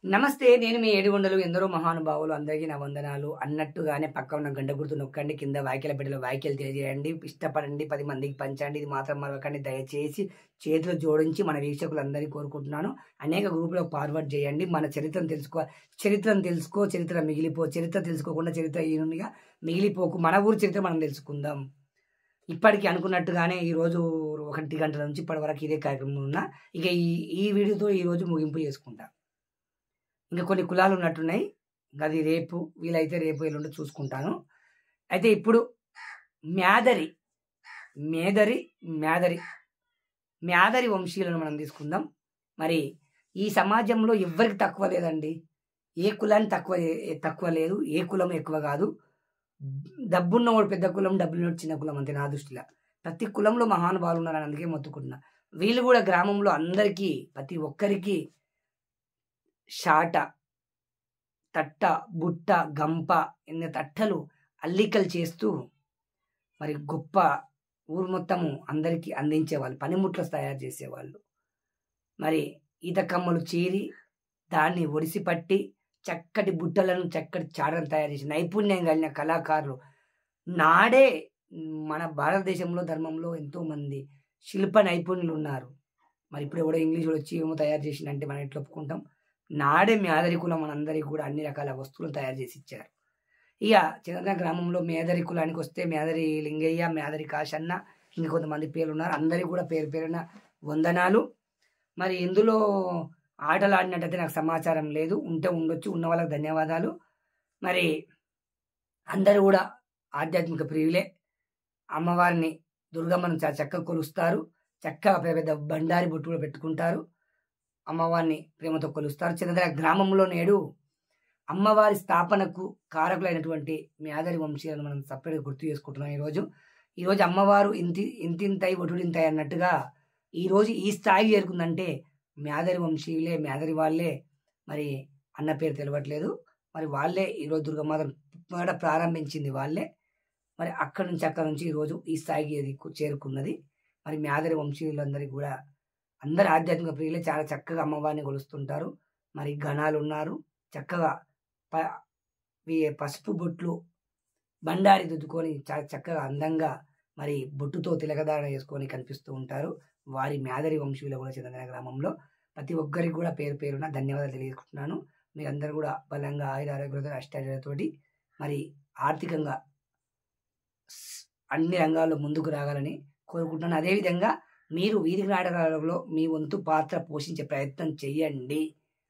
నమస్తే. నేను మీ ఏడుగొండలు. ఎందరో మహానుభావులు అందరికీ నా వందనాలు అన్నట్టుగానే పక్క ఉన్న గంట గుర్తు నొక్కండి. కింద వాక్యాల బిడ్డలో వాక్యాలు తెలియజేయండి. ఇష్టపడండి. 10 మందికి పంచండి. ఇది మాత్రం మరొకండి. దయచేసి చేతులు జోడించి మన వీక్షకులందరికీ కోరుకుంటున్నాను. అనేక గ్రూపులకు ఫార్వర్డ్ చేయండి. మన చరిత్రను తెలుసుకో. చరిత్ర మిగిలిపో. చరిత్ర తెలుసుకోకుండా చరిత్ర ఈనునిగా మిగిలిపోకు. మన ఊరు చరిత్ర మనం తెలుసుకుందాం. ఇప్పటికి అనుకున్నట్టుగానే ఈరోజు 1 గంటల నుంచి ఇప్పటి వరకు ఇదే కార్యక్రమం ఉన్నా. ఇక ఈ వీడియోతో ఈరోజు ముగింపు చేసుకుంటా. ఇంకా కొన్ని కులాలు ఉన్నట్టున్నాయి. అది రేపు వీలైతే రేపు ఎల్లుండి చూసుకుంటాను. అయితే ఇప్పుడు మ్యాదరి వంశీయులను మనం తీసుకుందాం. మరి ఈ సమాజంలో ఎవ్వరికి తక్కువ లేదండి. ఏ కులాన్ని తక్కువ లేదు. ఏ కులం ఎక్కువ కాదు. డబ్బున్నవాడు పెద్ద కులం, డబ్బులున్నవాడు చిన్న కులం అంతే నా దృష్టిలో. ప్రతి కులంలో మహానుభావులు ఉన్నారని అందుకే మొత్తుకుంటున్నా. వీళ్ళు కూడా గ్రామంలో అందరికీ ప్రతి ఒక్కరికి షాట, తట్ట, బుట్ట, గంప ఎన్ని తట్టలు అల్లికలు చేస్తూ మరి గొప్ప ఊరు మొత్తము అందరికీ అందించేవాళ్ళు. పనిముట్లు తయారు చేసేవాళ్ళు. మరి ఈత కమ్మలు చీరి దాన్ని ఒడిసి పట్టి చక్కటి బుట్టలను చక్కటి చాడలను తయారు చేసి నైపుణ్యం కలిగిన కళాకారులు నాడే మన భారతదేశంలో ధర్మంలో ఎంతోమంది శిల్ప నైపుణ్యులు ఉన్నారు. మరి ఇప్పుడు ఎవడో ఇంగ్లీష్ వచ్చి ఏమో తయారు చేసిందంటే మనం ఎట్లా ఒప్పుకుంటాం? నాడే మేదరి కులం మనందరికీ కూడా అన్ని రకాల వస్తువులను తయారు చేసి ఇచ్చారు. ఇక చిన్న గ్రామంలో మేదరి కులానికి వస్తే మేదరి లింగయ్య, మేదరి కాశన్న, ఇంకా కొంతమంది పేర్లు ఉన్నారు. అందరికీ కూడా పేరున వందనాలు. మరి ఇందులో ఆటలు ఆడినట్టయితే నాకు సమాచారం లేదు. ఉంటే ఉండొచ్చు. ఉన్న వాళ్ళకి ధన్యవాదాలు. మరి అందరూ కూడా ఆధ్యాత్మిక ప్రియులే. అమ్మవారిని దుర్గమ్మను చాలా చక్కగా కొలుస్తారు. చక్కగా పెద్ద బండారి బొట్టు కూడా పెట్టుకుంటారు. అమ్మవారిని ప్రేమతో కొలుస్తారు. చిన్నదర గ్రామంలో నేడు అమ్మవారి స్థాపనకు కారకులైనటువంటి మేదరి వంశీయులను మనం సపరేట్గా గుర్తు చేసుకుంటున్నాం. ఈరోజు అమ్మవారు ఇంతింతై ఒటుడింతై అన్నట్టుగా ఈరోజు ఈ స్థాయికి చేరుకుందంటే మేదరి వంశీయులే, మేదరి వాళ్ళే. మరి అన్న పేరు తెలియట్లేదు. మరి వాళ్ళే ఈరోజు దుర్గమాత ప్రారంభించింది వాళ్ళే. మరి అక్కడి నుంచి ఈరోజు ఈ స్థాయికి చేరుకున్నది. మరి మేదరి వంశీయులందరికీ కూడా అందరు ఆధ్యాత్మిక ప్రియులే. చాలా చక్కగా అమ్మవారిని కొలుస్తుంటారు. మరి గణాలు ఉన్నారు. చక్కగా పసుపు బొట్లు బండారి దుద్దుకొని చాలా చక్కగా అందంగా మరి బొట్టుతో తిలకధారణ చేసుకొని కనిపిస్తూ ఉంటారు. వారి మేదరి వంశీయులు కూడా చందన గ్రామంలో ప్రతి ఒక్కరికి కూడా పేరున ధన్యవాదాలు తెలియజేసుకుంటున్నాను. మీరందరూ కూడా బలంగా ఆరోగ్యంతో అష్టాచర్యతోటి మరి ఆర్థికంగా అన్ని రంగాల్లో ముందుకు రాగాలని కోరుకుంటున్నాను. అదేవిధంగా మీరు వీధి నాటకాలలో మీ వంతు పాత్ర పోషించే ప్రయత్నం చెయ్యండి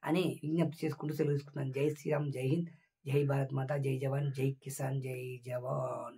అని విజ్ఞప్తి చేసుకుంటూ సెలవు తీసుకుంటున్నాను. జై శ్రీరామ్, జై హింద్, జై భారత్ మాత, జై జవాన్, జై కిసాన్, జై జవాన్.